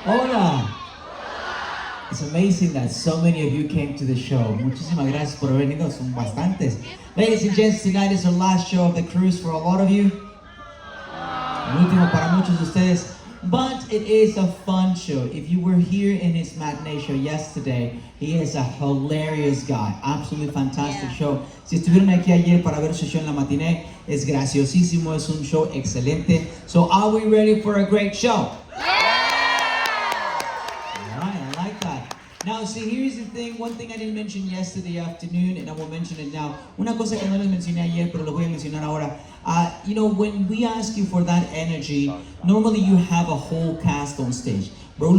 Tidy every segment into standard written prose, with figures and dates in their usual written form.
Hola. It's amazing that so many of you came to the show. Muchísimas gracias por haber venido, son bastantes. Ladies and gents, tonight is our last show of the cruise for a lot of you. El último para muchos de ustedes. But it is a fun show. If you were here in his matinee show yesterday, he is a hilarious guy. Absolutely fantastic show. Si estuvieron aquí ayer para ver su show en la matinee, es graciosísimo, es un show excelente. So are we ready for a great show? Now, see, here's the thing. One thing I didn't mention yesterday afternoon, and I will mention it now. Una cosa que no les mencioné ayer, pero lo voy a mencionar ahora. You know, when we ask you for that energy, normally you have a whole cast on stage. Bro,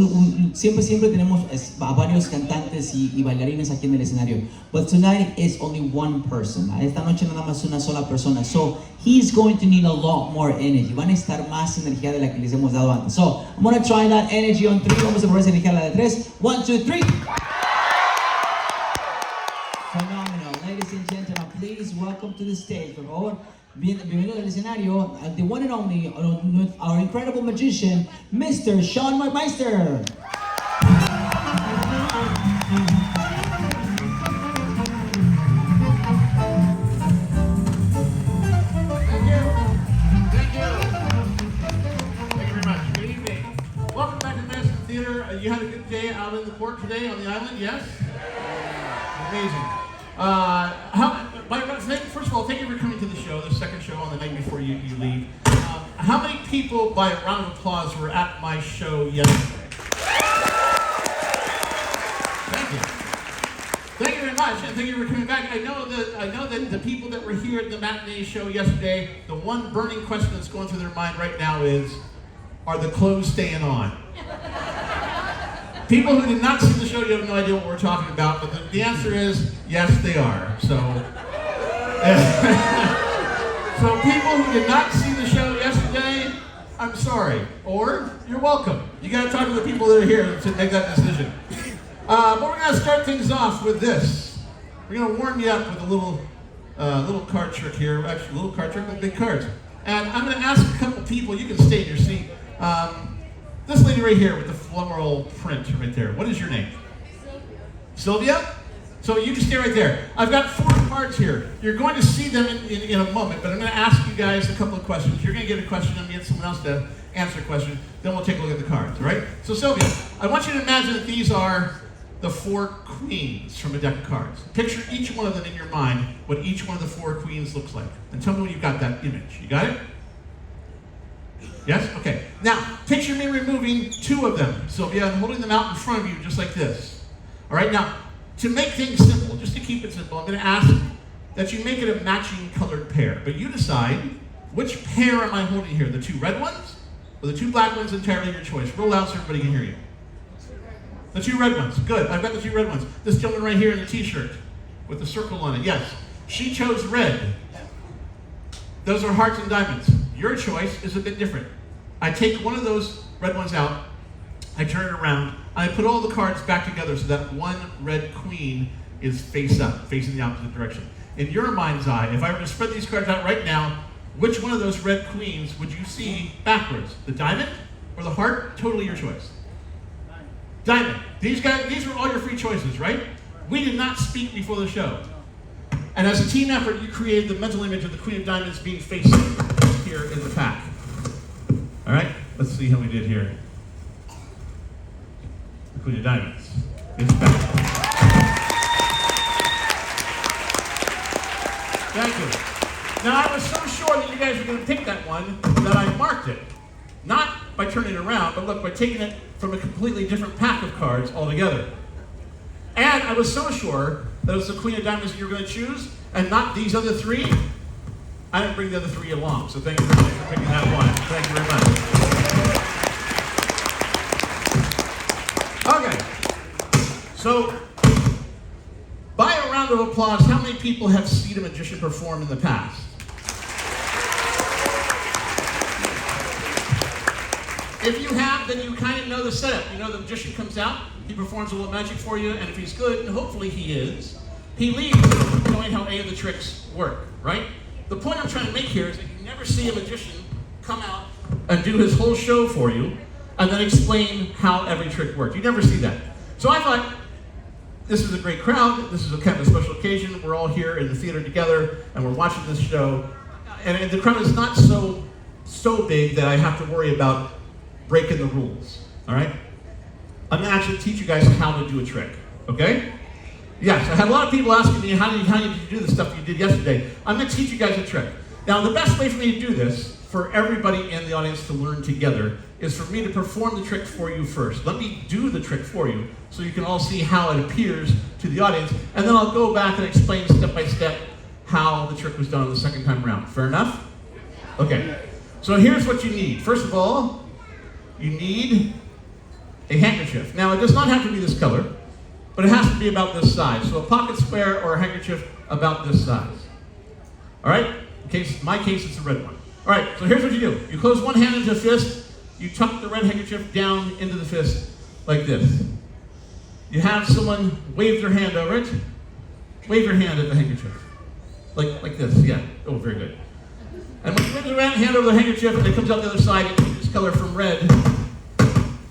siempre tenemos a varios cantantes y bailarines aquí en el escenario. But tonight is only one person. Esta noche nada más una sola persona. So he's going to need a lot more energy. Van a necesitar más energía de la que les hemos dado antes. So I'm going to try that energy on 3. Vamos a probar esa energía a la de 3. 1, 2, 3. Phenomenal. Ladies and gentlemen, please welcome to the stage, por favor. Bienvenido al escenario, the one and only, our incredible magician, Mr. Shawn Mcmaster. Thank you very much. Good evening. Welcome back to the Madison Theater. You had a good day out in the port today on the island, yes? Amazing. First of all, thank you for coming to the show, the second show on the night before you leave. How many people, by a round of applause, were at my show yesterday? Thank you. Thank you very much, and thank you for coming back. I know that the people that were here at the matinee show yesterday, the one burning question that's going through their mind right now is, are the clothes staying on? People who did not see the show, you have no idea what we're talking about, but the answer is, yes, they are. So people who did not see the show yesterday, I'm sorry, or you're welcome. You gotta talk to the people that are here to make that decision. But we're gonna start things off with this. We're gonna warm you up with a little card trick here. Actually, a little card trick with big cards. And I'm gonna ask a couple people, you can stay in your seat. This lady right here with the floral print right there. What is your name? Sylvia? So you can stay right there. I've got 4 cards here. You're going to see them in a moment, but I'm going to ask you guys a couple of questions. You're going to get a question, I'm going to get someone else to answer a question. Then we'll take a look at the cards, all right? So Sylvia, I want you to imagine that these are the 4 queens from a deck of cards. Picture each one of them in your mind, what each one of the 4 queens looks like. And tell me when you've got that image. You got it? Yes? Okay. Now, picture me removing 2 of them, Sylvia, and holding them out in front of you just like this. All right? Now, to make things simple, just to keep it simple, I'm going to ask that you make it a matching colored pair. But you decide, which pair am I holding here? The 2 red ones or the 2 black ones? Entirely your choice. Roll out so everybody can hear you. The 2 red ones. Good. I've got the 2 red ones. This gentleman right here in the t-shirt with the circle on it. Yes. She chose red. Those are hearts and diamonds. Your choice is a bit different. I take one of those red ones out, I turn it around, and I put all the cards back together so that one red queen is face up, facing the opposite direction. In your mind's eye, if I were to spread these cards out right now, which one of those red queens would you see backwards? The diamond or the heart? Totally your choice. Diamond. These were all your free choices, right? We did not speak before the show. And as a team effort, you created the mental image of the Queen of Diamonds being facing here in the pack. All right, let's see how we did here. The Queen of Diamonds is back. Thank you. Now, I was so sure that you guys were going to pick that one that I marked it. Not by turning it around, but look, by taking it from a completely different pack of cards altogether. And I was so sure that it was the Queen of Diamonds that you were going to choose, and not these other 3. I didn't bring the other 3 along, so thank you very much for picking that one. Thank you very much. Okay. So, by a round of applause, how many people have seen a magician perform in the past? If you have, then you kind of know the setup. You know the magician comes out, he performs a little magic for you, and if he's good, and hopefully he is, he leaves knowing how any of the tricks work, right? The point I'm trying to make here is that you never see a magician come out and do his whole show for you, and then explain how every trick worked. You never see that. So I thought, this is a great crowd. This is a kind of a special occasion. We're all here in the theater together, and we're watching this show. And the crowd is not so big that I have to worry about breaking the rules. All right? I'm going to actually teach you guys how to do a trick. Okay? Yes, I had a lot of people asking me, how did you do the stuff you did yesterday? I'm going to teach you guys a trick. Now, the best way for me to do this, for everybody in the audience to learn together, is for me to perform the trick for you first. Let me do the trick for you so you can all see how it appears to the audience, and then I'll go back and explain step by step how the trick was done the second time around. Fair enough? Okay. So here's what you need. First of all, you need a handkerchief. Now, it does not have to be this color, but it has to be about this size. So a pocket square or a handkerchief about this size. All right? In my case, it's a red one. All right, so here's what you do. You close one hand into a fist. You tuck the red handkerchief down into the fist like this. You have someone wave their hand over it. Wave your hand at the handkerchief. Like this, yeah. Oh, very good. And when you wave the hand over the handkerchief and it comes out the other side, it changes color from red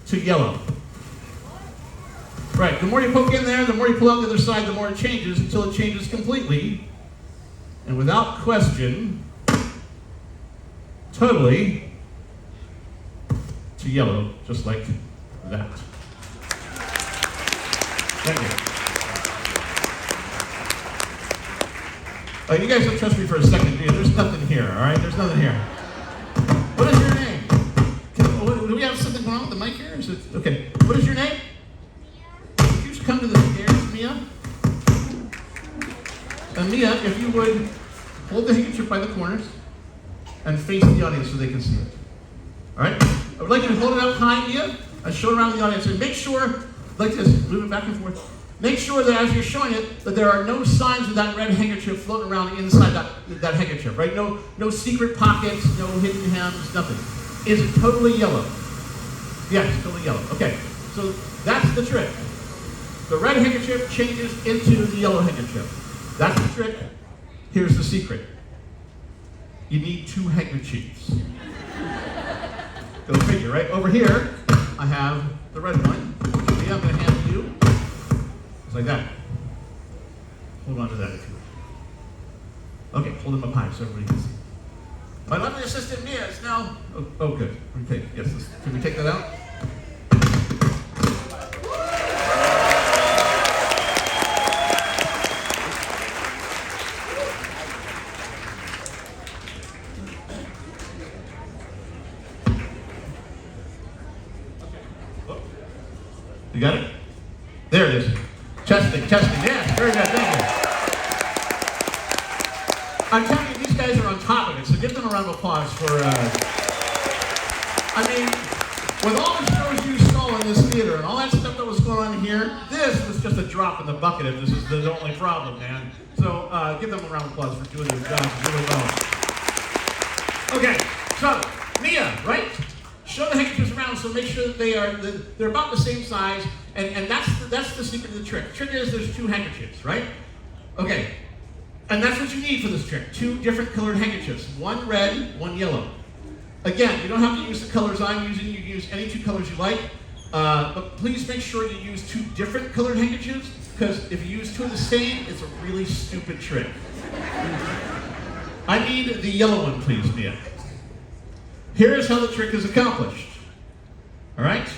to yellow. Right, the more you poke in there, the more you pull out the other side, the more it changes until it changes completely. And without question, totally to yellow, just like that. Thank you. You guys don't trust me for a second, do you? There's nothing here, all right? There's nothing here. What is your name? Do we have something wrong with the mic here? Is it, okay. What is your name? Would you come to the stairs, Mia? And Mia, if you would hold the handkerchief by the corners and face the audience so they can see it. All right? I would like you to hold it up high, Mia, and show it around the audience. And make sure, like this, move it back and forth. Make sure that as you're showing it, that there are no signs of that red handkerchief floating around inside that handkerchief, right? No secret pockets, no hidden hems, nothing. Is it totally yellow? Yes, totally yellow. Okay, so that's the trick. The red handkerchief changes into the yellow handkerchief. That's the trick. Here's the secret. You need two handkerchiefs. Go figure, right? Over here, I have the red one. Yeah, I'm going to hand it to you. Just like that. Hold on to that if you will. Okay, hold them up high so everybody can see. My lovely assistant Mia is now. Oh good. Okay, yes. Can we take that out? You got it? There it is. Testing. Yes, very good. Thank you. I'm telling you, these guys are on top of it, so give them a round of applause for. I mean, with all the shows you saw in this theater and all that stuff that was going on here, this was just a drop in the bucket if this is the only problem, man. So give them a round of applause for doing their job really well. Okay, so Mia, right? Show the handkerchiefs around, so make sure that they're about the same size, and that's the secret of the trick. The trick is there's two handkerchiefs, right? Okay, and that's what you need for this trick. Two different colored handkerchiefs, one red, one yellow. Again, you don't have to use the colors I'm using. You can use any two colors you like, but please make sure you use two different colored handkerchiefs, because if you use two of the same, it's a really stupid trick. I need the yellow one, please, Mia. Here is how the trick is accomplished. All right?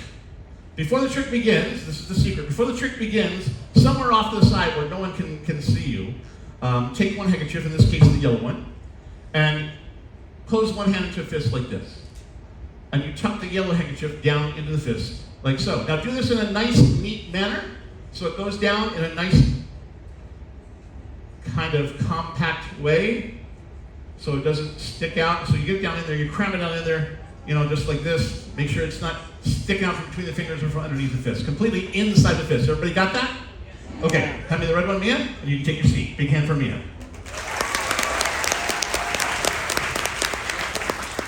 Before the trick begins, this is the secret, before the trick begins, somewhere off to the side where no one can see you, take one handkerchief, in this case the yellow one, and close one hand into a fist like this. And you tuck the yellow handkerchief down into the fist, like so. Now do this in a nice, neat manner, so it goes down in a nice, kind of compact way, so it doesn't stick out. So you get down in there, you cram it down in there, just like this. Make sure it's not sticking out from between the fingers or from underneath the fist. Completely inside the fist. Everybody got that? Okay, hand me the red one, Mia, and you can take your seat. Big hand for Mia.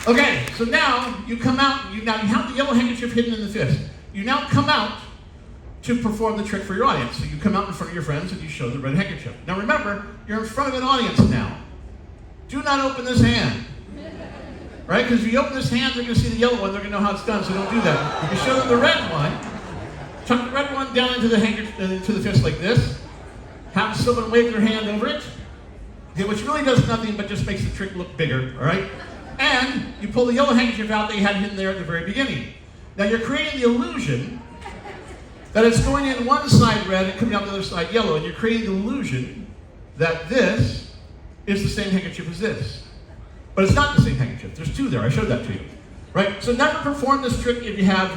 Okay, so now you come out, you have the yellow handkerchief hidden in the fist. You now come out to perform the trick for your audience. So you come out in front of your friends and you show the red handkerchief. Now remember, you're in front of an audience now. Do not open this hand. right? Because if you open this hand, they're going to see the yellow one, they're going to know how it's done, so don't do that. You show them the red one, tuck the red one down into the fist like this, have someone wave their hand over it, okay, which really does nothing but just makes the trick look bigger, all right? And you pull the yellow handkerchief out that you had hidden there at the very beginning. Now you're creating the illusion that it's going in one side red and coming out the other side yellow, and you're creating the illusion that this is the same handkerchief as this. But it's not the same handkerchief. There's two there. I showed that to you. Right? So never perform this trick if you have,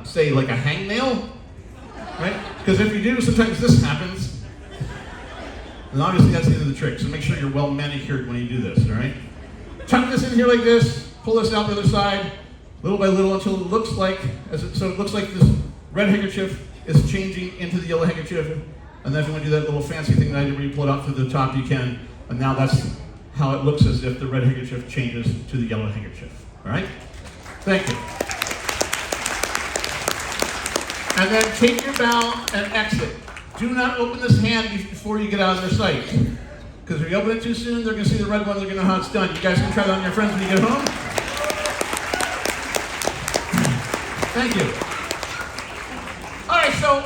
say, like a hangnail. Right? Because if you do, sometimes this happens. And obviously that's the end of the trick. So make sure you're well manicured when you do this. All right? Tuck this in here like this. Pull this out the other side, little by little, until it looks like, so it looks like this red handkerchief is changing into the yellow handkerchief. And then if you want to do that little fancy thing that I did where you pull it out through the top, you can. And now that's how it looks as if the red handkerchief changes to the yellow handkerchief. All right? Thank you. And then take your bow and exit. Do not open this hand before you get out of their sight. Because if you open it too soon, they're going to see the red one, they're going to know how it's done. You guys can try that on your friends when you get home. Thank you. All right, so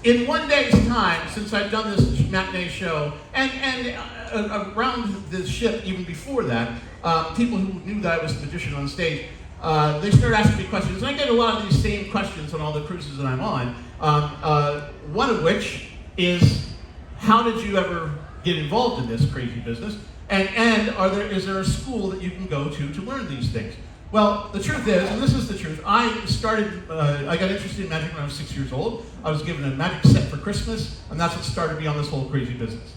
in one day's time, since I've done this matinee show, and around the ship, even before that, people who knew that I was a magician on stage, they started asking me questions. And I get a lot of these same questions on all the cruises that I'm on. One of which is, how did you ever get involved in this crazy business? And is there a school that you can go to learn these things? Well, the truth is, and this is the truth, I got interested in magic when I was 6 years old. I was given a magic set for Christmas, and that's what started me on this whole crazy business.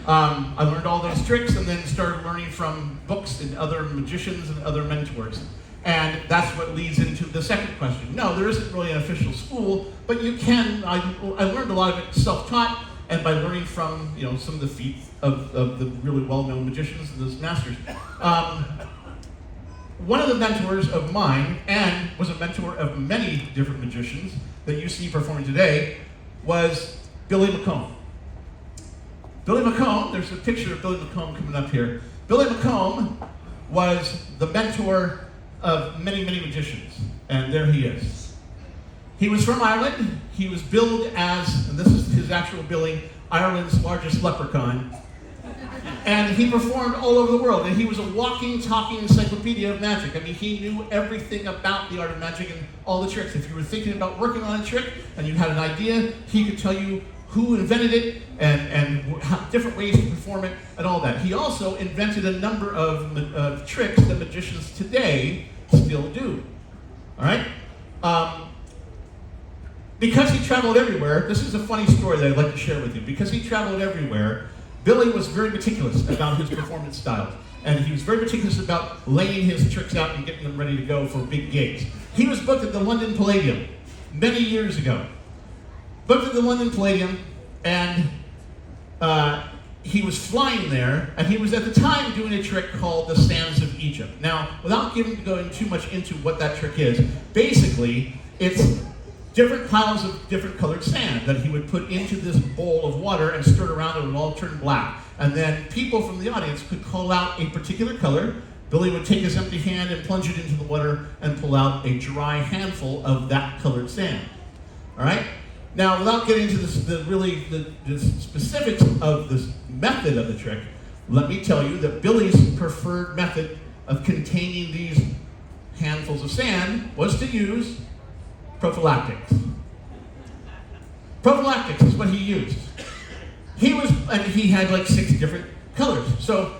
I learned all those tricks and then started learning from books and other magicians and other mentors. And that's what leads into the second question. No, there isn't really an official school, but you can, I learned a lot of it self-taught and by learning from, some of the feats of the really well-known magicians and those masters. One of the mentors of mine, and was a mentor of many different magicians that you see performing today, was Billy McComb. Billy McComb, there's a picture of Billy McComb coming up here. Billy McComb was the mentor of many, many magicians, and there he is. He was from Ireland. He was billed as, and this is his actual billing, Ireland's largest leprechaun. And he performed all over the world, and he was a walking, talking encyclopedia of magic. I mean, he knew everything about the art of magic and all the tricks. If you were thinking about working on a trick and you had an idea, he could tell you who invented it and different ways to perform it and all that. He also invented a number of tricks that magicians today still do. All right? Because he traveled everywhere, this is a funny story that I'd like to share with you. Because he traveled everywhere, Billy was very meticulous about his performance styles. And he was very meticulous about laying his tricks out and getting them ready to go for big gigs. He was booked at the London Palladium many years ago. Booked at the London Palladium, and he was flying there, and he was at the time doing a trick called the Sands of Egypt. Now, without going too much into what that trick is, basically, it's different piles of different colored sand that he would put into this bowl of water and stir it around, and it would all turn black. And then people from the audience could call out a particular color. Billy would take his empty hand and plunge it into the water and pull out a dry handful of that colored sand. All right? Now, without getting into the specifics of this method of the trick, let me tell you that Billy's preferred method of containing these handfuls of sand was to use prophylactics. Prophylactics is what he used. He had like 6 different colors. So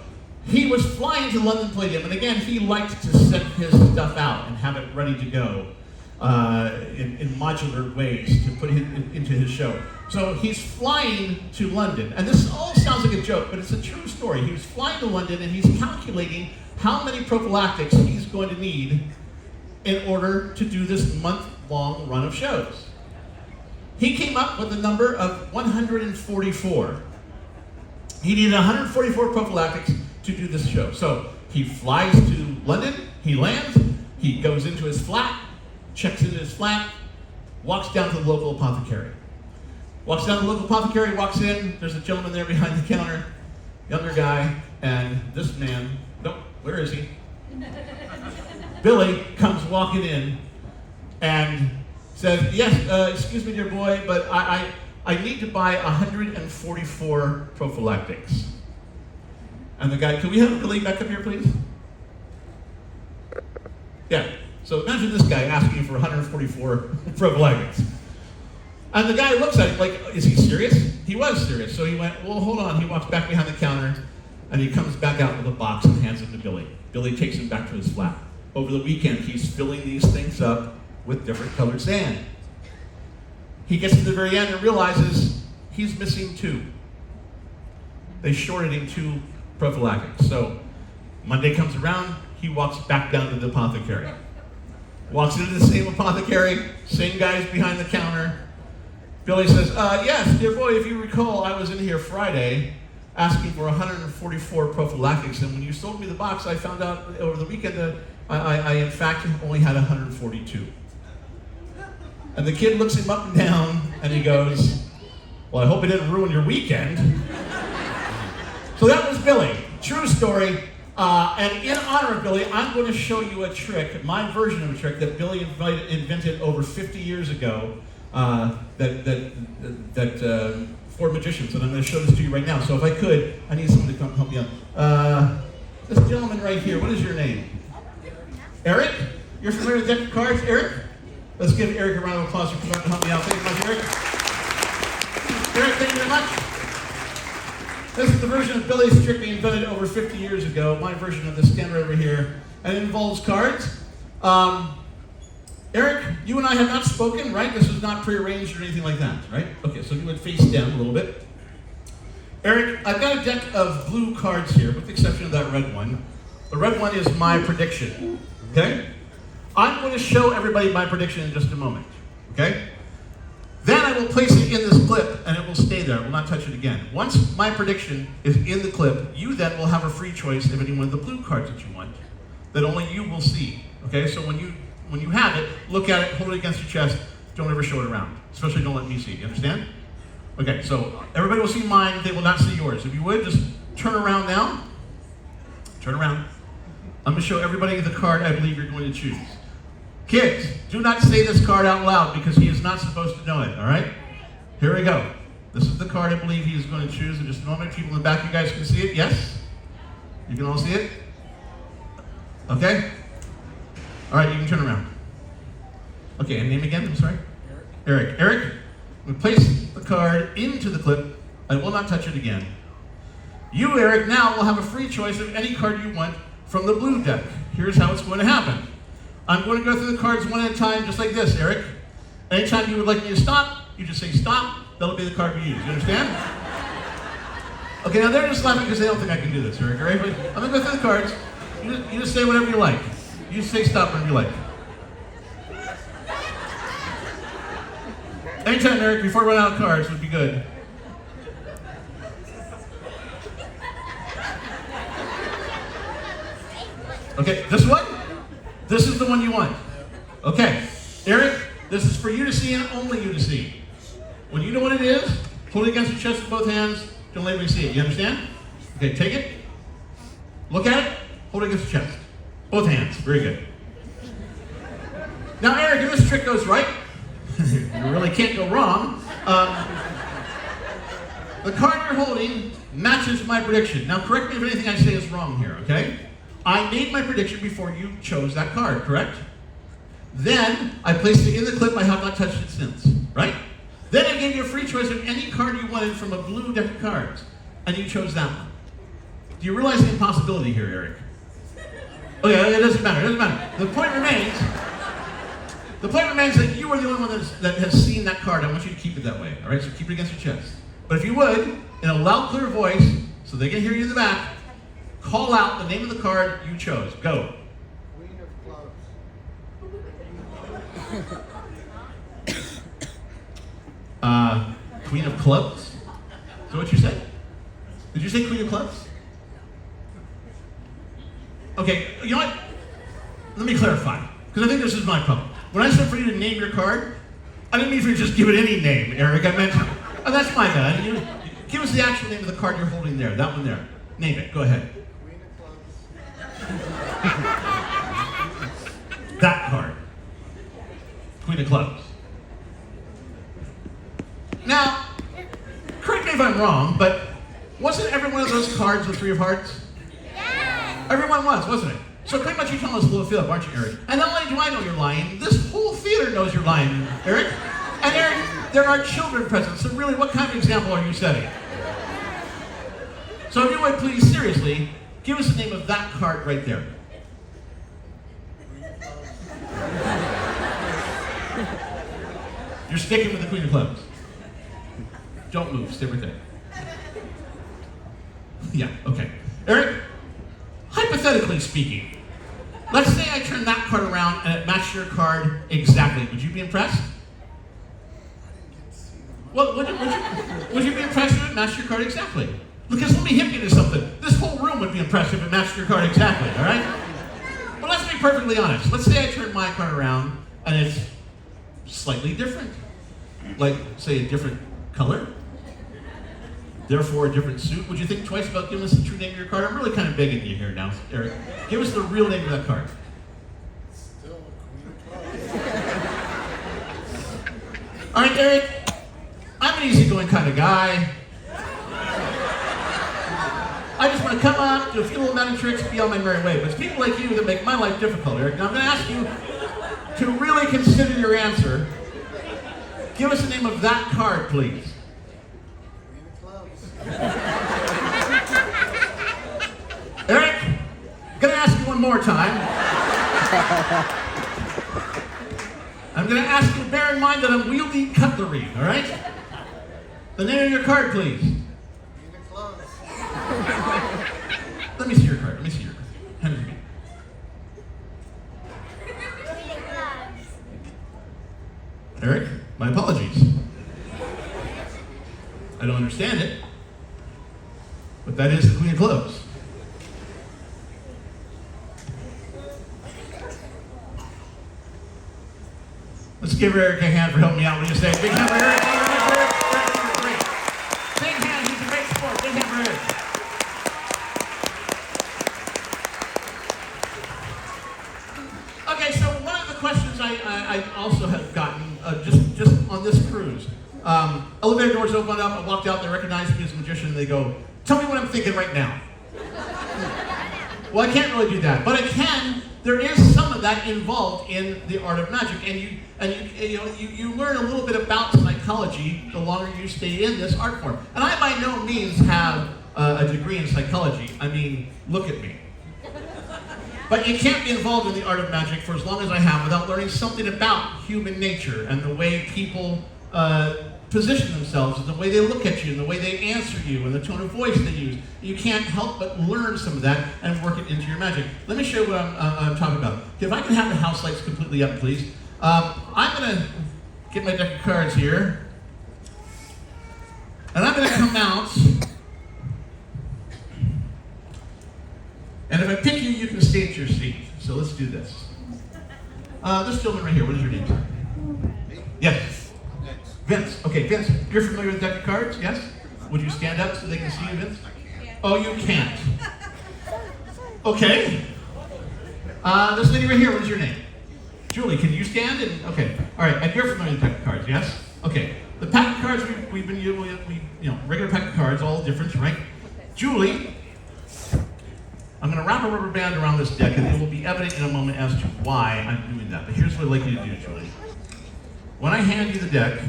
he was flying to London Palladium, and again, he liked to set his stuff out and have it ready to go in modular ways to put it into his show. So he's flying to London, and this all sounds like a joke, but it's a true story. He was flying to London, and he's calculating how many prophylactics he's going to need in order to do this month-long run of shows. He came up with a number of 144. He needed 144 prophylactics to do this show. So he flies to London, he lands, he goes into his flat, checks into his flat, walks down to the local apothecary. Walks down to the local apothecary, walks in, there's a gentleman there behind the counter, younger guy, and this man, nope, where is he? Billy comes walking in and says, yes, excuse me, dear boy, but I need to buy 144 prophylactics. And the guy, can we have Billy back up here, please? Yeah, so imagine this guy asking you for 144 prophylactics. And the guy looks at him like, is he serious? He was serious. So he went, well, hold on. He walks back behind the counter, and he comes back out with a box and hands it to Billy. Billy takes him back to his flat. Over the weekend, he's filling these things up with different colored sand. He gets to the very end and realizes he's missing 2. They shorted him 2 prophylactics. So Monday comes around, he walks back down to the apothecary. Walks into the same apothecary, same guys behind the counter. Billy says, yes, dear boy, if you recall, I was in here Friday asking for 144 prophylactics, and when you sold me the box, I found out over the weekend that I in fact only had 142. And the kid looks him up and down, and he goes, well, I hope it didn't ruin your weekend. So that was Billy. True story. And in honor of Billy, I'm going to show you a trick, my version of a trick that Billy invented over 50 years ago for magicians. And I'm going to show this to you right now. So if I could, I need someone to come help me out. This gentleman right here, what is your name? Eric? You're familiar with deck of cards, Eric? Let's give Eric a round of applause for coming out to help me out. Thank you much, Eric. Eric, thank you very much. This is the version of Billy's trick we invented over 50 years ago. My version of this stand right over here. And it involves cards. Eric, you and I have not spoken, right? This is not prearranged or anything like that, right? Okay, so you would face down a little bit. Eric, I've got a deck of blue cards here, with the exception of that red one. The red one is my prediction, okay? I'm going to show everybody my prediction in just a moment, okay? Then I will place it in this clip, and it will stay there. I will not touch it again. Once my prediction is in the clip, you then will have a free choice of any one of the blue cards that you want, that only you will see, okay? So when you have it, look at it, hold it against your chest, don't ever show it around. Especially don't let me see, you understand? Okay, so everybody will see mine, they will not see yours. If you would, just turn around now. Turn around. I'm going to show everybody the card I believe you're going to choose. Kids, do not say this card out loud because he is not supposed to know it, all right? Here we go. This is the card I believe he is going to choose in just a moment. People in the back, you guys can see it? Yes? You can all see it? Okay? All right, you can turn around. Okay, and name again, I'm sorry? Eric. Eric, I'm going to place the card into the clip. I will not touch it again. You, Eric, now will have a free choice of any card you want from the blue deck. Here's how it's going to happen. I'm going to go through the cards one at a time, just like this, Eric. Anytime you would like me to stop, you just say stop. That'll be the card we use. You understand? Okay, now they're just laughing because they don't think I can do this, Eric. All right? But I'm going to go through the cards. You just say whatever you like. You just say stop whenever you like. Anytime, Eric, before we run out of cards would be good. Okay, this one? This is the one you want. Okay, Eric, this is for you to see and only you to see. When you know what it is, hold it against your chest with both hands. Don't let me see it. You understand? Okay, take it. Look at it. Hold it against your chest. Both hands. Very good. Now, Eric, if this trick goes right, you really can't go wrong. The card you're holding matches my prediction. Now, correct me if anything I say is wrong here, okay? I made my prediction before you chose that card, correct? Then, I placed it in the clip. I have not touched it since, right? Then I gave you a free choice of any card you wanted from a blue deck of cards, and you chose that one. Do you realize the impossibility here, Eric? Okay, it doesn't matter, it doesn't matter. The point remains that you are the only one that has seen that card. I want you to keep it that way, all right? So keep it against your chest. But if you would, in a loud, clear voice, so they can hear you in the back, call out the name of the card you chose. Go. Queen of Clubs. Queen of Clubs? Is that what you said? Did you say Queen of Clubs? Okay, you know what? Let me clarify, because I think this is my problem. When I said for you to name your card, I didn't mean for you to just give it any name, Eric. I meant, oh, that's my bad. You give us the actual name of the card you're holding there, that one there. Name it, go ahead. Queen of Clubs. Queen of Clubs. Now, correct me if I'm wrong, but wasn't every one of those cards the Three of Hearts? Yeah. Everyone was, wasn't it? So pretty much you're telling us a little fib, aren't you, Eric? And not only do I know you're lying, this whole theater knows you're lying, Eric. And Eric, there are children present, so really, what kind of example are you setting? So if you would please, seriously, give us the name of that card right there. You're sticking with the Queen of Clubs. Don't move, stay right there. Yeah, okay. Eric, hypothetically speaking, let's say I turn that card around and it matched your card exactly. Would you be impressed? Well, would you be impressed if it matched your card exactly? Because let me hit you to something. This whole room would be impressed if it matched your card exactly, all right? Well, let's be perfectly honest. Let's say I turn my card around and it's slightly different. Like, say, a different color. Therefore, a different suit. Would you think twice about giving us the true name of your card? I'm really kind of begging you here now, Eric. Give us the real name of that card. Still Queen of Clubs. All right, Eric. I'm an easygoing kind of guy. I just want to come up, do a few little magic tricks, be on my merry way. But it's people like you that make my life difficult, Eric. Now I'm going to ask you to really consider your answer. Give us the name of that card, please. Eric, I'm going to ask you one more time. I'm going to ask you to bear in mind that I'm wielding cutlery, all right? The name of your card, please. Let me see your card. Let me see your card. Hand it to me. Eric, my apologies. I don't understand it, but that is the Queen of Clubs. Let's give Eric a hand for helping me out. What do you say? Big hand for Eric. Great. Big hand. He's a great sport. Big hand for Eric. Okay, so one of the questions I also have gotten just on this cruise. Elevator doors opened up. I walked out. They recognized me as a magician. And they go, "Tell me what I'm thinking right now." Well, I can't really do that, but I can. There is some of that involved in the art of magic, and you learn a little bit about psychology the longer you stay in this art form. And I by no means have a degree in psychology. I mean, look at me. But you can't be involved in the art of magic for as long as I have without learning something about human nature and the way people position themselves and the way they look at you and the way they answer you and the tone of voice they use. You can't help but learn some of that and work it into your magic. Let me show you what I'm talking about. If I can have the house lights completely up, please. I'm going to get my deck of cards here. And I'm going to come out. And if I pick you, you can stay at your seat. So let's do this. This gentleman right here, what is your name, sir? Yes. Vince. Okay, Vince, you're familiar with the deck of cards, yes? Would you stand up so they can see you, Vince? Oh, you can't. Okay. This lady right here, what is your name? Julie, can you stand? Okay. All right, and you're familiar with the deck of cards, yes? Okay. The pack of cards we've been using, regular pack of cards, all different, right? Julie, I'm going to wrap a rubber band around this deck, and it will be evident in a moment as to why I'm doing that. But here's what I'd like you to do, Julie. When I hand you the deck,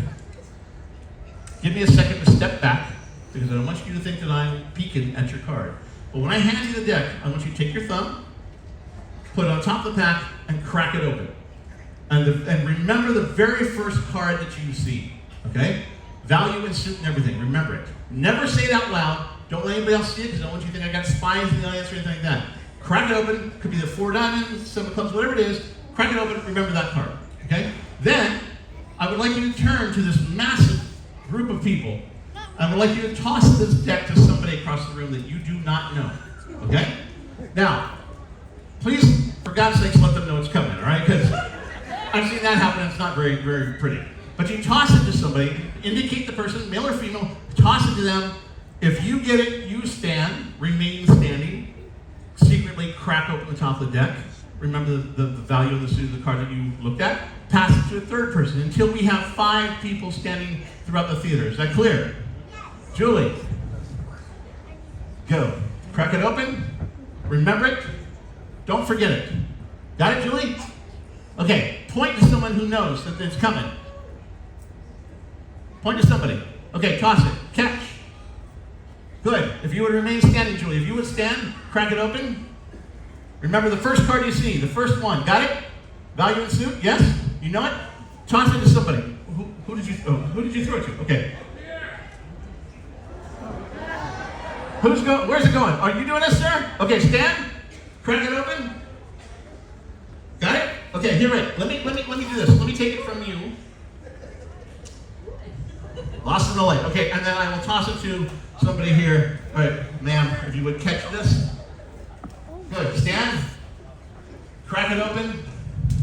give me a second to step back, because I don't want you to think that I'm peeking at your card. But when I hand you the deck, I want you to take your thumb, put it on top of the pack, and crack it open. And remember the very first card that you see, okay? Value and suit and everything, remember it. Never say it out loud. Don't let anybody else see it, because I don't want you to think I got spies in the audience or anything like that. Crack it open, could be the 4 diamonds, 7 clubs, whatever it is. Crack it open, remember that card, okay? Then, I would like you to turn to this massive group of people. I would like you to toss this deck to somebody across the room that you do not know, okay? Now, please, for God's sakes, let them know it's coming, all right? Because I've seen that happen, and it's not very, very pretty. But you toss it to somebody, indicate the person, male or female, toss it to them. If you get it, you stand, remain standing, secretly crack open the top of the deck, remember the value of the suit of the card that you looked at, pass it to a third person until we have 5 people standing throughout the theater. Is that clear? Julie, go. Crack it open. Remember it. Don't forget it. Got it, Julie? Okay, point to someone who knows that it's coming. Point to somebody. Okay, toss it. Catch. Good. If you would remain standing, Julie, if you would stand, crack it open. Remember the first card you see, the first one. Got it? Value in suit? Yes? You know it? Toss it to somebody. Who did you throw it to? Okay. Where's it going? Are you doing this, sir? Okay, stand. Crack it open. Got it? Okay, here, wait. Let me do this. Let me take it from you. Lost in the light. Okay, and then I will toss it to somebody here. All right, ma'am, if you would catch this. Good. Stand. Crack it open.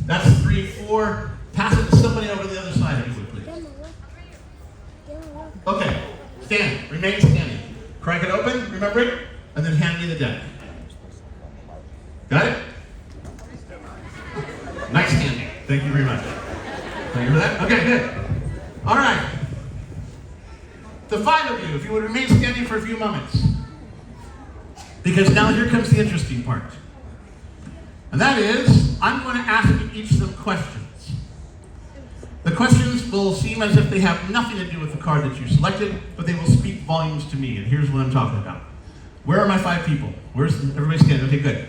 That's 3, 4. Pass it to somebody over the other side, if you would, please. Okay. Stand. Remain standing. Crack it open. Remember it, and then hand me the deck. Got it? Nice standing. Thank you very much. Thank you for that. Okay, good. All right. The 5 of you, if you would remain standing for a few moments. Because now here comes the interesting part. And that is, I'm going to ask you each some questions. The questions will seem as if they have nothing to do with the card that you selected, but they will speak volumes to me, and here's what I'm talking about. Where are my 5 people? Where's everybody standing? Okay, good.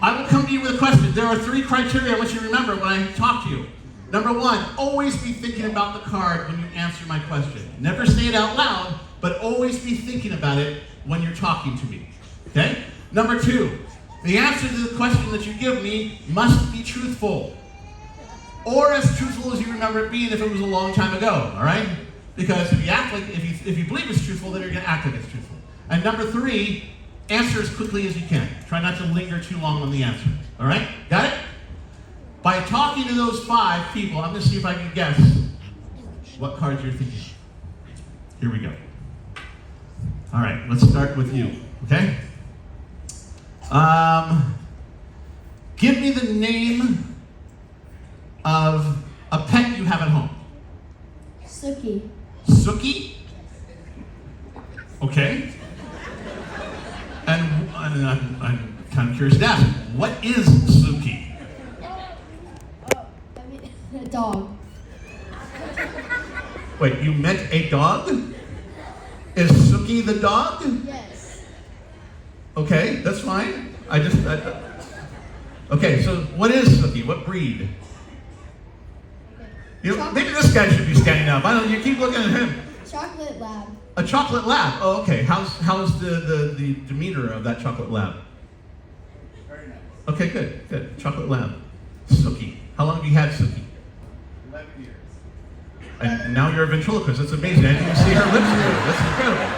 I will come to you with a question. There are 3 criteria I want you to remember when I talk to you. Number 1, always be thinking about the card when you answer my question. Never say it out loud, but always be thinking about it when you're talking to me. Okay? Number 2, the answer to the question that you give me must be truthful. Or as truthful as you remember it being if it was a long time ago, all right? Because if you believe it's truthful, then you're going to act like it's truthful. And number 3, answer as quickly as you can. Try not to linger too long on the answer, all right? Got it? By talking to those 5 people, I'm going to see if I can guess what cards you're thinking. Here we go. All right, let's start with you, okay? Give me the name of a pet you have at home. Suki. Suki? Okay. And I'm kind of curious to ask, what is Suki? A dog. Wait, you meant a dog? Is Suki the dog? Yes. Okay, that's fine. Okay, so what is Suki? What breed? Maybe this guy should be standing up. I don't know, you keep looking at him. Chocolate lab. A chocolate lab. Oh, okay. How's the demeanor of that chocolate lab? Very nice. Okay, good. Chocolate lab. Suki. How long have you had Suki? 11 years. And now you're a ventriloquist. That's amazing. I didn't even see her lips move. That's incredible.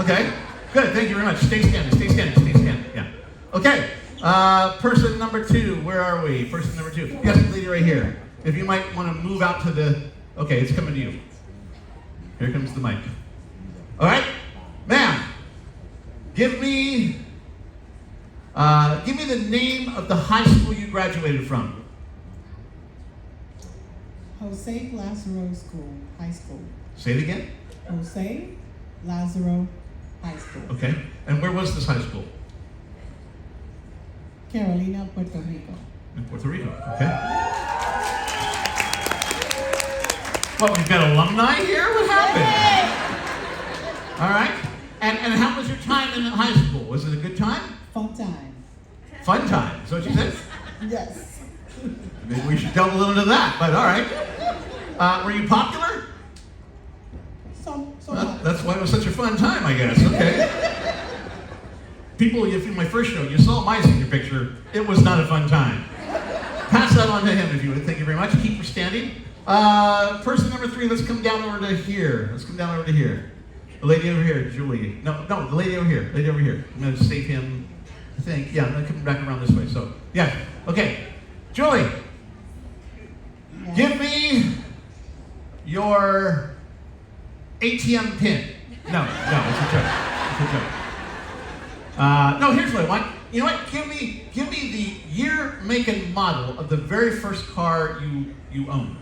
Okay, good. Thank you very much. Stay standing. Yeah. Okay. Person number 2. Where are we? Person number 2. Yes, lady right here. If you might want to move out to the... Okay, it's coming to you. Here comes the mic. All right, ma'am. Give me the name of the high school you graduated from. Jose Lazaro School, High School. Say it again. Jose Lazaro High School. Okay. And where was this high school? Carolina, Puerto Rico. In Puerto Rico. Okay. What, we've got alumni here? What happened? All right. And how was your time in high school? Was it a good time? Fun time. Fun time. Is what you said? Yes. Maybe we should delve a little into that, but all right. Were you popular? So That's why it was such a fun time, I guess. Okay. People, if in my first show, you saw my senior picture, it was not a fun time. Pass that on to him if you would. Thank you very much. Keep her standing. Person number 3, let's come down over to here. The lady over here, Julie. No, the lady over here. I'm going to save him, I think. Yeah, I'm going to come back around this way. So, yeah. Okay. Julie, give me your ATM pin. No, it's a joke. No, here's what I want. You know what? Give me the make, and model of the very first car you owned?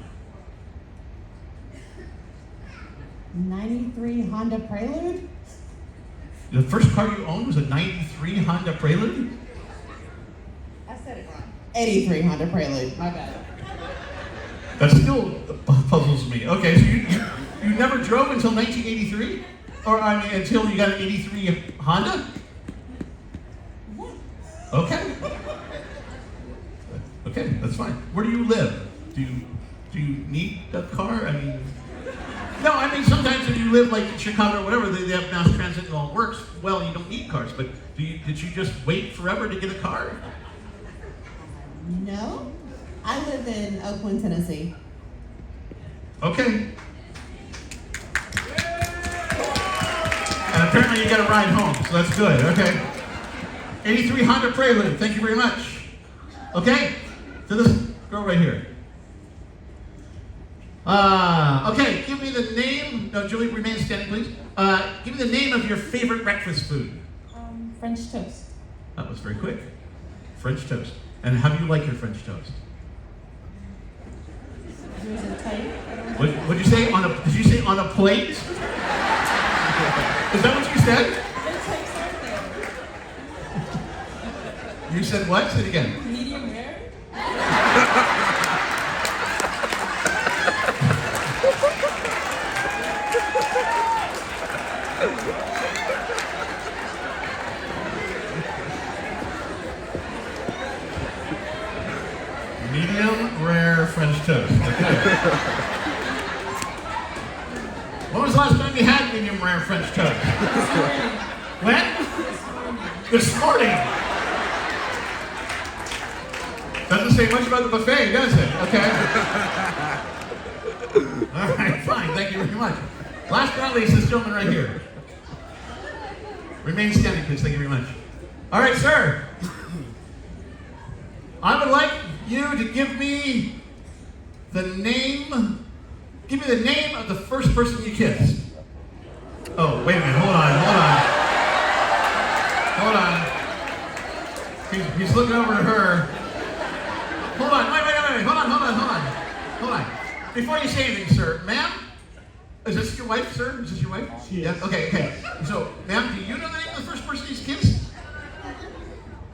93 Honda Prelude. The first car you owned was a 93 Honda Prelude? I said it wrong. 83 Honda Prelude. My bad. That still puzzles me. Okay, so you never drove until 1983? Or I mean, until you got an 83 Honda? Okay. Okay, that's fine. Where do you live? Do you need a car? I mean, no, I mean sometimes if you live like in Chicago or whatever, they have mass transit and all works. Well, you don't need cars, but did you just wait forever to get a car? No. I live in Oakland, Tennessee. Okay. And apparently you got a ride home, so that's good. Okay. 83 Honda Prelude. Thank you very much. Okay. To this girl right here. Okay, give me the name. No, Julie, remain standing, please. Give me the name of your favorite breakfast food. French toast. That was very quick. French toast. And how do you like your French toast? Yours is tight. What'd you say? Did you say on a plate? Is that what you said? You said what? Say it again. Medium rare. Medium rare French toast. Okay. When was the last time you had medium rare French toast? When? This morning. Doesn't say much about the buffet, does it? Okay. All right, fine. Thank you very much. Last but not least, this gentleman right here. Remain standing, please. Thank you very much. All right, sir. I would like you to give me the name. Give me the name of the first person you kissed. Oh, wait a minute. Hold on. He's looking over at her. Hold on. Wait. Hold on. Before you say anything, sir, ma'am, is this your wife, sir? Is this your wife? She is. Yeah. Okay. So, ma'am, do you know the name of the first person he's kissed?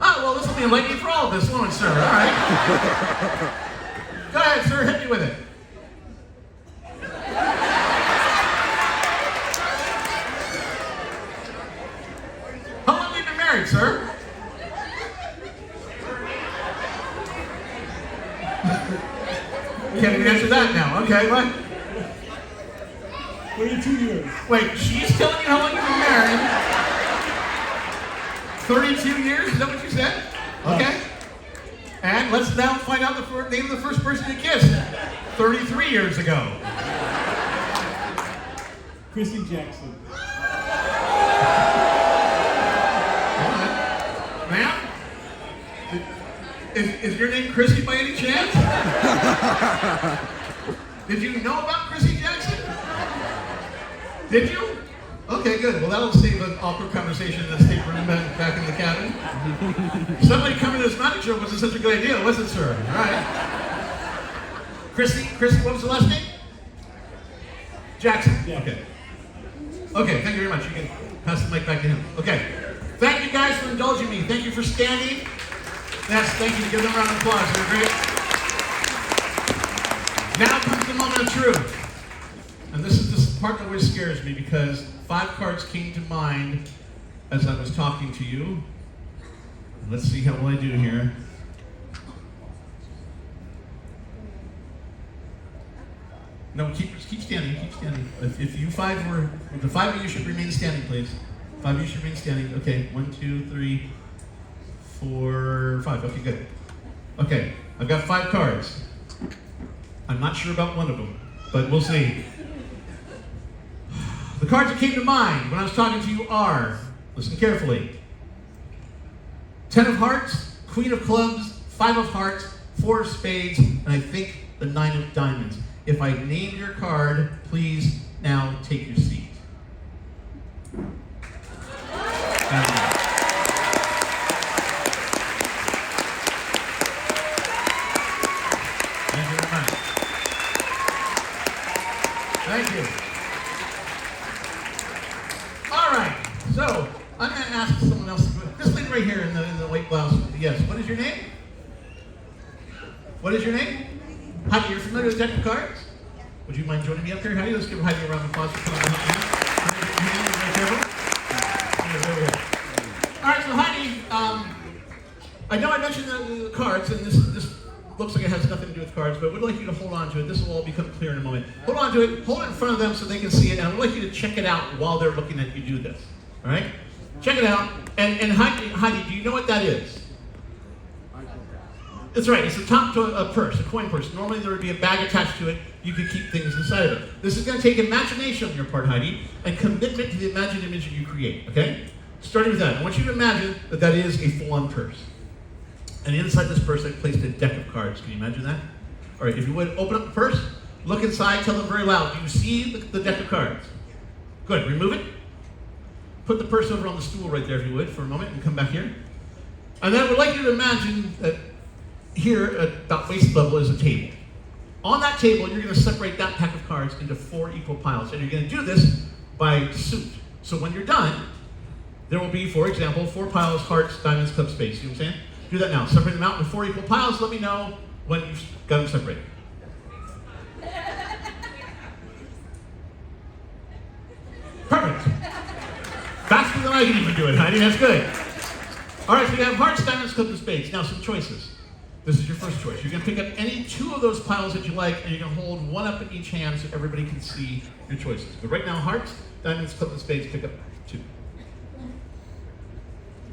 Oh, well, this will be enlightening for all of this, won't it, sir? All right. Go ahead, sir. Hit me with it. How long have you been married, sir? Can't even answer that now. Okay, what? 32 years. Wait, she's telling you how long you've been married? 32 years? Is that what you said? Okay. And let's now find out the name of the first person you kissed. 33 years ago. Chrissy Jackson. Ma'am? Is your name Chrissy by any chance? Did you know about Chrissy Jackson? Did you? Okay, good. Well, that'll save an awkward conversation in the state room back in the cabin. Somebody coming to this magic show wasn't such a good idea, was it, sir? All right. Chrissy, what was the last name? Jackson. Yeah. Okay, thank you very much. You can pass the mic back to him. Okay. Thank you guys for indulging me. Thank you for standing. Yes, thank you. Give them a round of applause. They're great. Now comes the moment of truth. And this is the part that always scares me because 5 cards came to mind as I was talking to you. Let's see how well I do here. No, keep standing. If you 5 were, the 5 of you should remain standing, please. 5 of you should remain standing. Okay, 1, 2, 3, 4, 5. Okay, good. Okay, I've got 5 cards. I'm not sure about one of them, but we'll see. The cards that came to mind when I was talking to you are, listen carefully, 10 of hearts, Queen of clubs, 5 of hearts, 4 of spades, and I think the 9 of diamonds. If I name your card, please now take your seat. Thank you. All right, so I'm going to ask someone else. This lady right here in the white blouse. Yes, what is your name? What is your name? Heidi, you're familiar with deck of cards? Would you mind joining me up here, Heidi? Let's give Heidi a round of applause for coming to help me. Very careful. All right, so Heidi, I know I mentioned the cards, and this looks like it has nothing to do with cards, but I would like you to hold on to it. This will all become clear in a moment. Hold on to it, hold it in front of them so they can see it, and I would like you to check it out while they're looking at you do this. All right? Check it out. And Heidi, do you know what that is? That's right, it's the top to a purse, a coin purse. Normally there would be a bag attached to it. You could keep things inside of it. This is going to take imagination on your part, Heidi, and commitment to the imagined image that you create, okay? Starting with that, I want you to imagine that that is a full-on purse. And inside this purse, I placed a deck of cards. Can you imagine that? All right, if you would, open up the purse, look inside, tell them very loud, do you see the deck of cards? Good, remove it. Put the purse over on the stool right there, if you would, for a moment, and come back here. And then I would like you to imagine that here, at about waist level, is a table. On that table, you're going to separate that pack of cards into 4 equal piles. And you're going to do this by suit. So when you're done, there will be, for example, 4 piles, hearts, diamonds, clubs, spades. You know what I'm saying? Do that now. Separate them out into 4 equal piles. Let me know when you've got them separated. Perfect. Faster than I can even do it, Heidi. That's good. All right, so you have hearts, diamonds, clubs, and spades. Now some choices. This is your first choice. You're going to pick up any 2 of those piles that you like, and you're going to hold 1 up in each hand so everybody can see your choices. But right now, hearts, diamonds, clubs, and spades, pick up 2.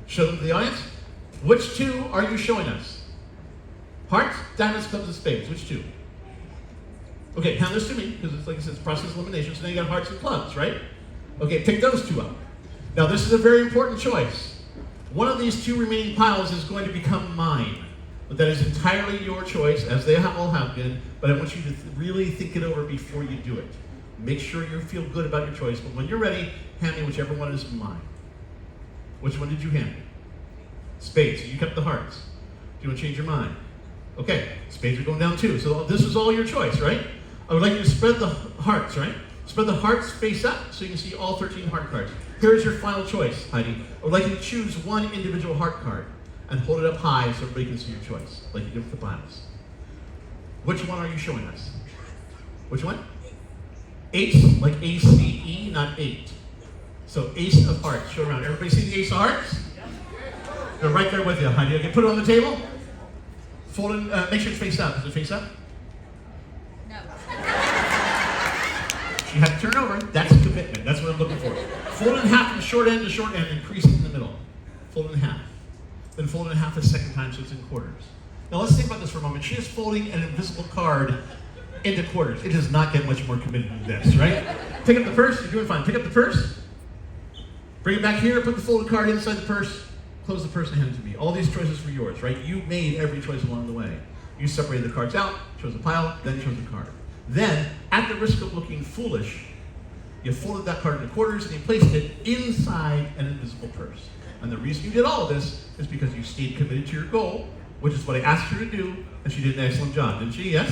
Show them to the audience. Which 2 are you showing us? Hearts, diamonds, clubs, and spades. Which 2? Okay, hand this to me, because it's like I said, it's process elimination, so now you got hearts and clubs, right? Okay, pick those 2 up. Now this is a very important choice. One of these 2 remaining piles is going to become mine. But that is entirely your choice, as they all have been, but I want you to really think it over before you do it. Make sure you feel good about your choice, but when you're ready, hand me whichever one is mine. Which one did you hand me? Spades. So you kept the hearts. Do you want to change your mind? Okay, spades are going down too. So this is all your choice, right? I would like you to spread the hearts, right? Spread the hearts face up so you can see all 13 heart cards. Here's your final choice, Heidi. I would like you to choose 1 individual heart card and hold it up high so everybody can see your choice, like you did with the piles. Which one are you showing us? Which one? Ace, like A-C-E, not 8. So ace of hearts, show around. Everybody see the ace of hearts? They're right there with you, Heidi. Okay, put it on the table. Fold it, make sure it's face up. Is it face up? No. You have to turn over. That's a commitment. That's what I'm looking for. Fold it in half from the short end to short end and crease it in the middle. Fold it in half. Then fold it in half a second time so it's in quarters. Now let's think about this for a moment. She is folding an invisible card into quarters. It does not get much more committed than this, right? Pick up the purse. You're doing fine. Pick up the purse. Bring it back here. Put the folded card inside the purse. Close the purse and hand it to me. All these choices were yours, right? You made every choice along the way. You separated the cards out, chose a pile, then chose a card. Then, at the risk of looking foolish, you folded that card into quarters and you placed it inside an invisible purse. And the reason you did all of this is because you stayed committed to your goal, which is what I asked her to do, and she did an excellent job, didn't she? Yes?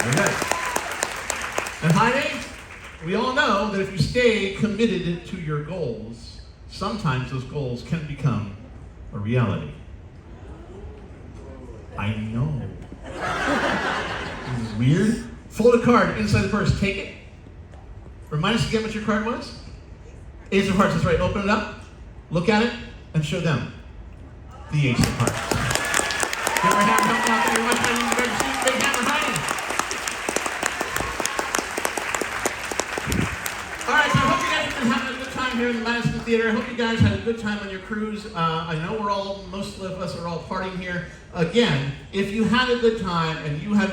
Very good. And Heidi, we all know that if you stay committed to your goals, sometimes those goals can become a reality. I know. This is weird. Fold a card inside the purse. Take it. Remind us again what your card was. Ace of hearts. That's right. Open it up. Look at it and show them the ace of hearts. Give her a hand. Help me out there. Watch that. You better see. Big hand behind you. All right. So I hope you guys have been having a good time here in the Madison Theater. I hope you guys had a good time on your cruise. I know most of us are all partying here. Again, if you had a good time and you had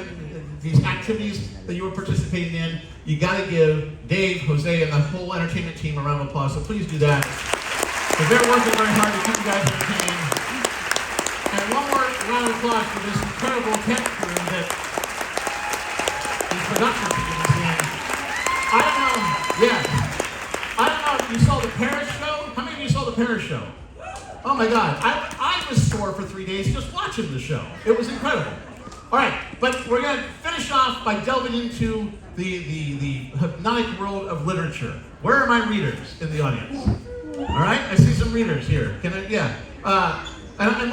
these activities that you were participating in, you got to give Dave, Jose, and the whole entertainment team a round of applause. So please do that. Because they're working very hard to keep you guys entertained. And one more round of applause for this incredible tech crew that these production team is doing. I don't know. Yeah. I don't know if you saw the Paris show. How many of you saw the Paris show? Oh my God. I was sore for 3 days just watching the show. It was incredible. All right, but we're going to finish off by delving into the hypnotic world of literature. Where are my readers in the audience? All right, I see some readers here. Can I? Yeah. And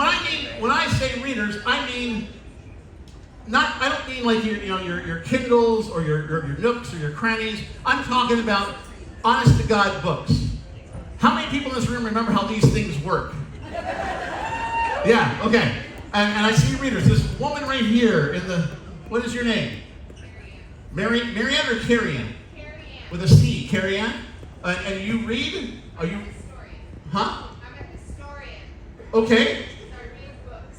when I say readers, I mean I don't mean like your Kindles or your Nooks or your Crannies. I'm talking about honest to God books. How many people in this room remember how these things work? Yeah. Okay. And I see readers. This woman right here in the, what is your name? Marianne or Carrie-Ann? Carrie-Ann. With a C, Carrie-Ann? And you read? Are you? Huh? I'm a historian. Okay. So I read books.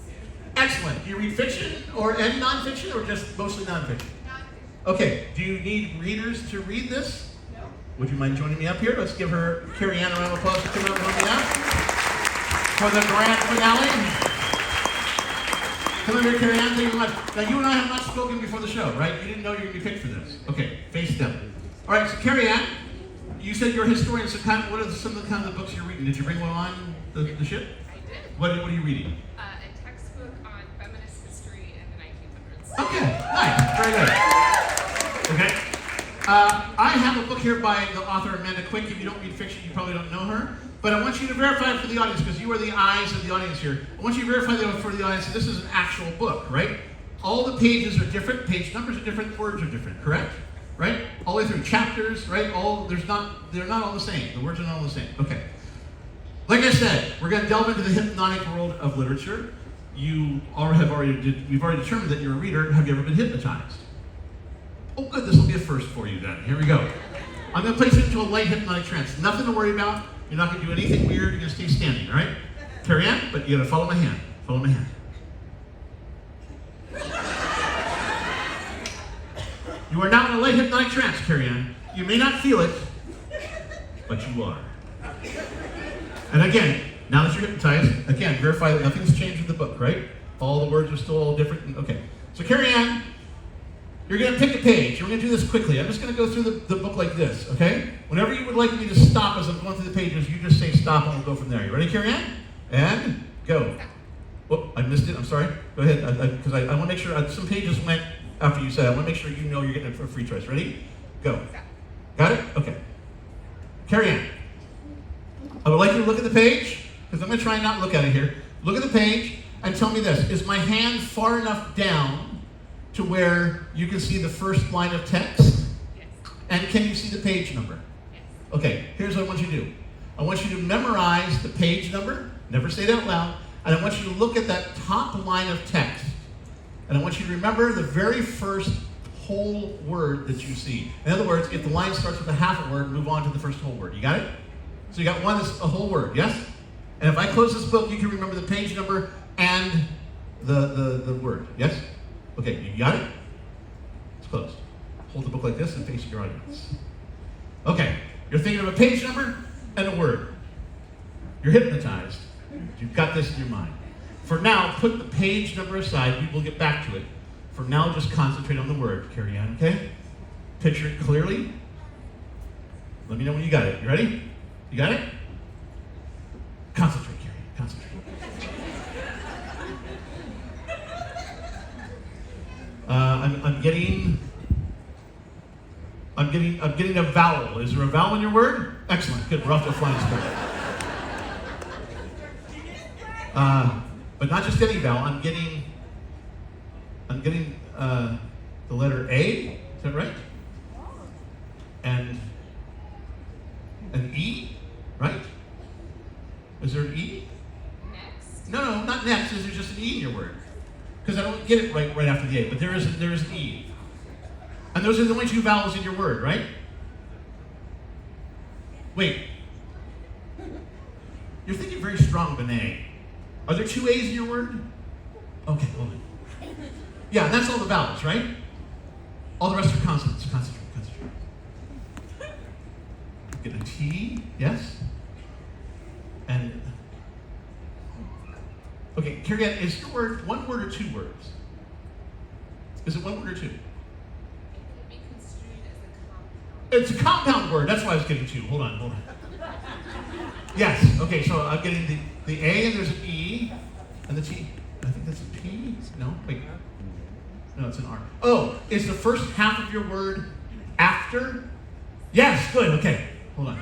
Excellent. Do you read fiction and nonfiction or just mostly nonfiction? Nonfiction. Okay. Do you need readers to read this? No. Would you mind joining me up here? Let's give her, Carrie-Ann, a round of applause for coming up and helping me out. For the grand finale. Come over here, Carrie-Ann. Thank you very much. Now, you and I have not spoken before the show, right? You didn't know you were going to be picked for this. Okay, face them. All right, so Carrie-Ann, you said you're a historian, so what are some of the kinds of books you're reading? Did you bring one on the ship? I did. What are you reading? A textbook on feminist history in the 1900s. Okay, nice. Very good. Okay. I have a book here by the author Amanda Quick. If you don't read fiction, you probably don't know her. But I want you to verify it for the audience, because you are the eyes of the audience here. I want you to verify for the audience that this is an actual book, right? All the pages are different, page numbers are different, words are different, correct? Right? All the way through chapters, right? They're not all the same. The words are not all the same. Okay. Like I said, we're going to delve into the hypnotic world of literature. We've already determined that you're a reader. Have you ever been hypnotized? Oh, good. This will be a first for you then. Here we go. I'm going to place you into a light hypnotic trance. Nothing to worry about. You're not going to do anything weird. You're going to stay standing, all right? Carrie-Ann, but you got to follow my hand. Follow my hand. You are now in a light hypnotic trance, Carrie-Ann. You may not feel it, but you are. And again, now that you're hypnotized, again, verify that nothing's changed with the book, right? All the words are still all different. Okay. So Carrie-Ann, you're going to pick a page. We're going to do this quickly. I'm just going to go through the book like this, okay? Whenever you would like me to stop as I'm going through the pages, you just say stop and we'll go from there. You ready, Carrie-Ann? And go. Whoop, I missed it. I'm sorry. Go ahead, because I want to make sure some pages went after you said. I want to make sure you know you're getting it for a free choice. Ready? Go. Got it? Okay. Carrie-Ann, I would like you to look at the page, because I'm going to try and not look at it here. Look at the page and tell me this. Is my hand far enough down to where you can see the first line of text? Yes. And can you see the page number? Yes. Okay, here's what I want you to do. I want you to memorize the page number, never say it out loud, and I want you to look at that top line of text. And I want you to remember the very first whole word that you see. In other words, if the line starts with a half a word, move on to the first whole word. You got it? So you got one that's a whole word, yes? And if I close this book, you can remember the page number and the word, yes? Okay, you got it? It's closed. Hold the book like this and face your audience. Okay, you're thinking of a page number and a word. You're hypnotized. You've got this in your mind. For now, put the page number aside. We will get back to it. For now, just concentrate on the word. Carrie-Ann, okay? Picture it clearly. Let me know when you got it. You ready? You got it? Concentrate, Carrie. Concentrate. I'm getting a vowel. Is there a vowel in your word? Excellent. Good. We're off to a flying start. But not just any vowel. I'm getting the letter A. Is that right? And an E, right? Is there an E? Next. No, not next. Is there just an E in your word? Because I don't get it right after the A, but there is an E. And those are the only two vowels in your word, right? Wait. You're thinking very strong of an A. Are there two A's in your word? Okay, hold on. Yeah, and that's all the vowels, right? All the rest are consonants. Concentrate. Get a T, yes? And, okay, Carrie-Ann, is your word one word or two words? Is it one word or two? It could be construed as a compound. It's a compound word. That's what I was getting to. Hold on. Yes. Okay, so I'm getting the A and there's an E and the T. I think that's a P. No, wait. No, it's an R. Oh, is the first half of your word after? Yes, good, okay. Hold on.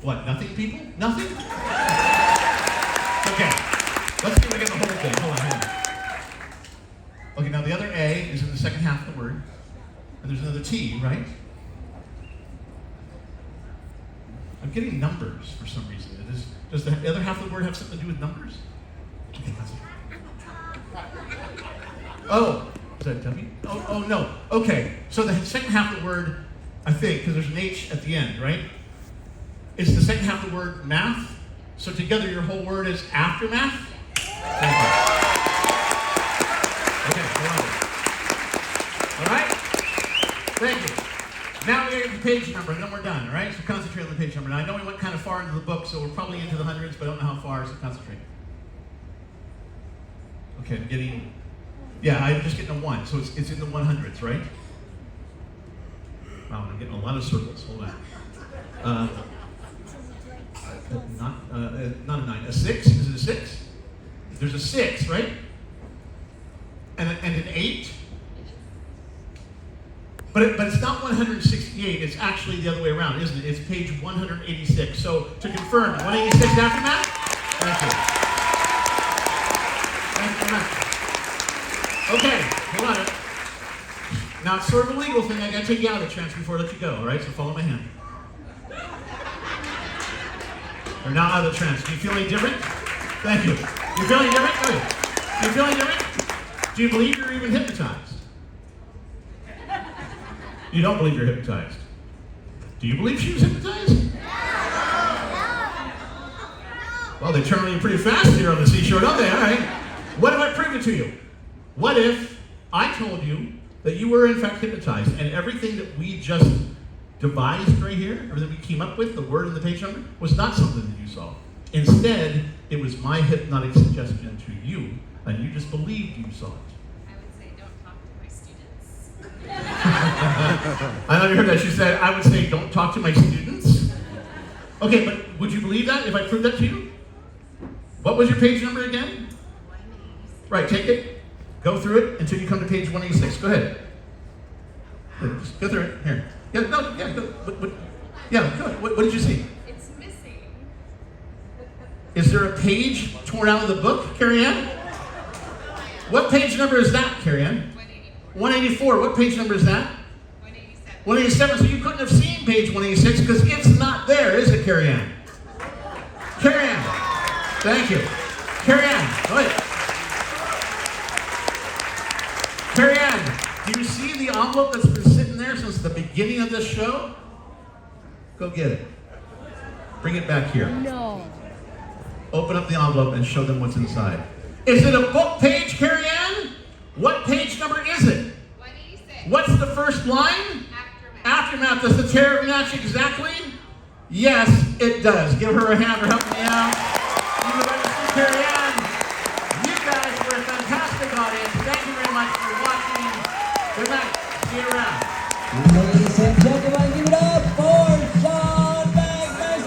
What, nothing, people? Nothing? Okay, let's see if we get the whole thing. Hold on. Okay, now the other A is in the second half of the word. And there's another T, right? I'm getting numbers for some reason. Does the other half of the word have something to do with numbers? Okay, that's it. Oh, is that W? Oh, no. Okay, so the second half of the word, I think, because there's an H at the end, right? It's the second half of the word math. So together your whole word is aftermath? Thank you. Okay, hold on. All right? Thank you. Now we get the page number, and then we're done, all right? So concentrate on the page number. Now I know we went kind of far into the book, so we're probably into the hundreds, but I don't know how far, so concentrate. Okay, I'm getting, yeah, I'm just getting a 1, so it's in the 100s, right? Wow, I'm getting a lot of circles, hold on. Not a 9, a 6, is it a 6? There's a 6, right? And an 8? But it's not 168, it's actually the other way around, isn't it? It's page 186. So to confirm, 186 aftermath? Thank you. Thank you very much. Okay, hold on. Now it's sort of a legal thing, I gotta take you out of the trance before I let you go, alright? So follow my hand. We're now out of the trance. Do you feel any different? Thank you. You feel any different? Good. Do you feel any different? Do you believe you're even hypnotized? You don't believe you're hypnotized. Do you believe she was hypnotized? Well, they turn on you pretty fast here on the Seashore, don't they? All right. What if I proved it to you? What if I told you that you were in fact hypnotized and everything that we just devised right here, everything we came up with, the word and the page number, was not something that you saw. Instead, it was my hypnotic suggestion to you, and you just believed you saw it. I would say don't talk to my students. I know you heard that. She said, I would say, don't talk to my students. Okay, but would you believe that if I proved that to you? What was your page number again? 186. Right, take it, go through it until you come to page 186. Go ahead. Just go through it. Here. Yeah, no, yeah, go. Yeah, go ahead. What did you see? It's missing. Is there a page torn out of the book, Carrie Ann? What page number is that, Carrie Ann? 184. 184. What page number is that? 187. 187. So you couldn't have seen page 186 because it's not there, is it, Carrie Ann? Carrie Ann. Thank you. Carrie Ann, go ahead. Carrie Ann, do you see the envelope that's been sitting there since the beginning of this show? Go get it. Bring it back here. No. Open up the envelope and show them what's inside. Is it a book page, Carrie Ann? What page number is it? 186. What's the first line? Aftermath. Aftermath. Does the terror match exactly? Yes, it does. Give her a hand for helping me out. You can register Carrie Ann. You guys were a fantastic audience. Thank you very much for watching. Good night. See you around. Ladies and gentlemen,